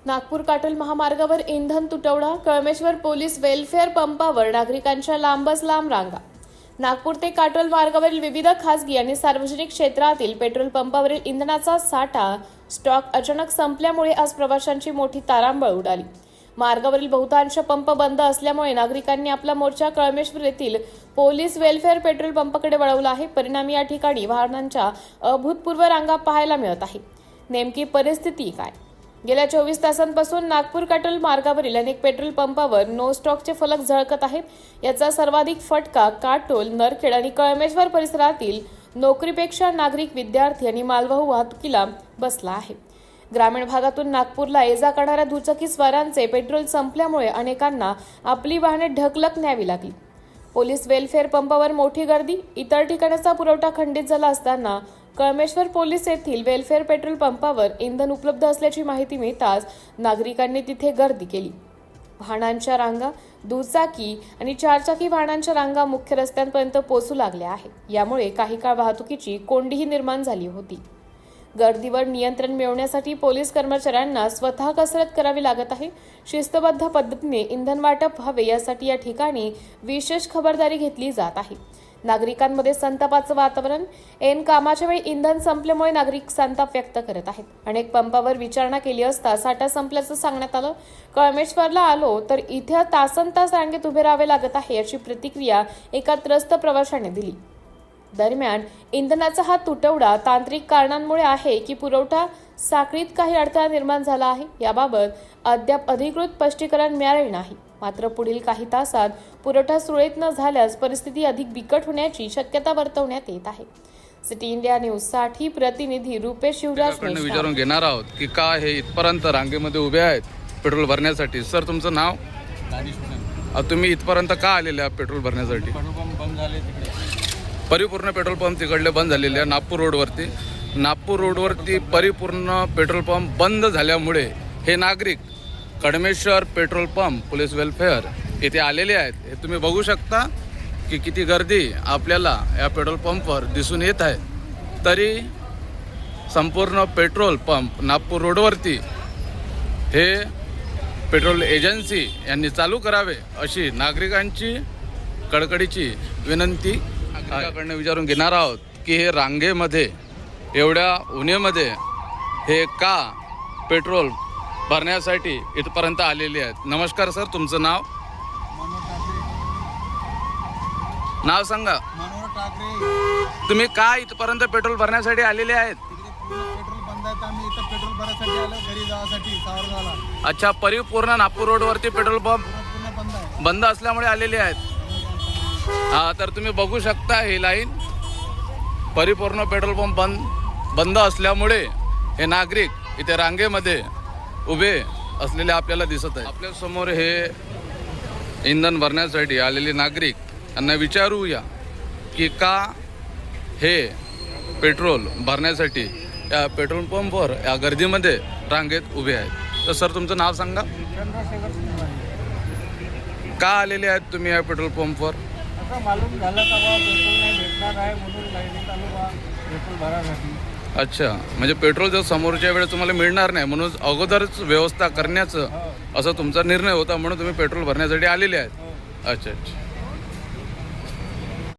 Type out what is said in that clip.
नागपूर काटोल महामार्गावर इंधन तुटवडा, कळमेश्वर पोलीस वेलफेअर पंपावर नागरिकांच्या लांबच लांब रांगा। नागपूर ते काटोल मार्गावरील विविध खासगी आणि सार्वजनिक क्षेत्रातील पेट्रोल पंपावरील इंधनाचा साठा स्टॉक अचानक संपल्यामुळे आज प्रवाशांची मोठी तारांबळ उडाली। मार्गावरील बहुतांश पंप बंद असल्यामुळे नागरिकांनी आपला मोर्चा कळमेश्वर येथील पोलीस वेलफेअर पेट्रोल पंपाकडे वळवला आहे। परिणामी या ठिकाणी वाहनांच्या अभूतपूर्व रांगा पाहायला मिळत आहे। नेमकी परिस्थिती काय? गेल्या 24 तासांपासून नागपूर काटोल मार्गावरील अनेक पेट्रोल पंपावर नो स्टॉकचे फलक झळकत आहेत। याचा सर्वाधिक फटका काटोल, नरखेड आणि कळमेश्वर परिसरातील नोकरीपेक्षा नागरिक, विद्यार्थी आणि मालवाहू वाहतुकीला बसला आहे। ग्रामीण भागातून नागपूरला ये-जा करणाऱ्या दुचाकीस्वारांचे पेट्रोल संपल्यामुळे अनेकांना आपली वाहने ढकलत न्यावी लागली। पोलीस वेलफेअर पंपावर मोठी गर्दी, इतर ठिकाणाचा पुरवठा खंडित झाला असताना कळमेश्वर पोलीस येथील वेलफेअर पेट्रोल पंपावर इंधन उपलब्ध असल्याची माहिती मिळताच नागरिकांनी तिथे गर्दी केली। वाहनांच्या रांगा, दुचाकी आणि चारचाकी वाहनांच्या रांगा मुख्य रस्त्यांपर्यंत पोहोचू लागल्या आहेत। यामुळे काही काळ वाहतुकीची कोंडीही निर्माण झाली होती। गर्दीवर नियंत्रण मिळवण्यासाठी पोलीस कर्मचाऱ्यांना स्वतः कसरत करावी लागत आहे। शिस्तबद्ध पद्धतीने इंधन वाटप व्हावे यासाठी या ठिकाणी विशेष खबरदारी घेतली जात आहे। नागरिकांमध्ये संतापाचं वातावरण। ऐन कामाच्या वेळी इंधन संपल्यामुळे नागरिक संताप व्यक्त करत आहेत। अनेक पंपावर विचारणा केली असता साठा संपल्याचं सांगण्यात आलं। कळमेश्वरला आलो तर इथे तासनतास रांगेत उभे राहावे लागत आहे, याची प्रतिक्रिया एका त्रस्त प्रवाशाने दिली। दरम्यान इंधनाचा हा तुटवडा तांत्रिक कारणांमुळे आहे की पुरवठा साखळीत काही अडथळा निर्माण झाला आहे, याबाबत अद्याप अधिकृत स्पष्टीकरण मिळाले नाही। मात्र पुढील काही तासात पुरवठा सुरळीत न झाल्यास परिस्थिती अधिक बिकट होण्याची शक्यता वर्तवण्यात येत आहे। सिटी इंडिया न्यूज साठी प्रतिनिधी रुपेश शिवराज विचारून घेणार आहोत की का हे इथपर्यंत रांगेमध्ये उभे आहेत पेट्रोल भरण्यासाठी। सर, तुमचं नाव? तुम्ही इथपर्यंत का आलेले आहात पेट्रोल भरण्यासाठी? परिपूर्ण पेट्रोल पंप तिकडले बंद झालेले आहे नागपूर रोडवरती परिपूर्ण पेट्रोल पंप बंद झाल्यामुळे हे नागरिक Kalmeshwar petrol pump police welfare येथे आलेले आहेत। हे तुम्ही बघू शकता की किती गर्दी आपल्याला या पेट्रोल पंपवर दिसून येत आहे। तरी संपूर्ण पेट्रोल पंप नागपूर रोडवरती हे पेट्रोल एजन्सी यांनी चालू करावे अशी नागरिकांची कळकळीची विनंती नागरिकांकडून विचारून घेणार आहोत की हे रांगेमध्ये एवढ्या उन्हामध्ये हे का पेट्रोल भरण्यासाठी इथपर्यंत आलेले आहेत। नमस्कार सर, तुमचं नाव? नाव सांगा। तुम्ही का इथपर्यंत पेट्रोल भरण्यासाठी आलेले आहेत? पेट्रोल बंद आहे, आम्ही इथं पेट्रोल भरण्यासाठी आलो, घरी जाण्यासाठी सावरगावला। अच्छा, परिपूर्ण नागपूर रोडवरती पेट्रोल पंप बंद असल्यामुळे आलेले आहेत। हा, तर तुम्ही बघू शकता ही लाईन परिपूर्ण पेट्रोल पंप बंद असल्यामुळे हे नागरिक इथे रांगेमध्ये उभे असलेले आपल्याला दिसत आहे। आपल्या समोर हे इंधन भरण्यासाठी आलेले नागरिक यांना विचारूया की का हे पेट्रोल भरण्यासाठी या पेट्रोल पंपवर या गर्दीमध्ये रांगेत उभे आहेत। तर सर, तुमचं नाव सांगा। का आलेले आहेत तुम्ही या पेट्रोल पंपवर? असं मालूम झालं का बाबा पेट्रोल नाही भेटणार आहे म्हणून लाईनीत आलो बा पेट्रोल भरायसाठी। अच्छा, म्हणजे पेट्रोल जर समोरच्या वेळेस तुम्हाला मिळणार नाही म्हणून अगोदरच व्यवस्था करण्याचं असं तुमचा निर्णय होता, म्हणून तुम्ही पेट्रोल भरण्यासाठी आलेले आहेत। अच्छा अच्छा।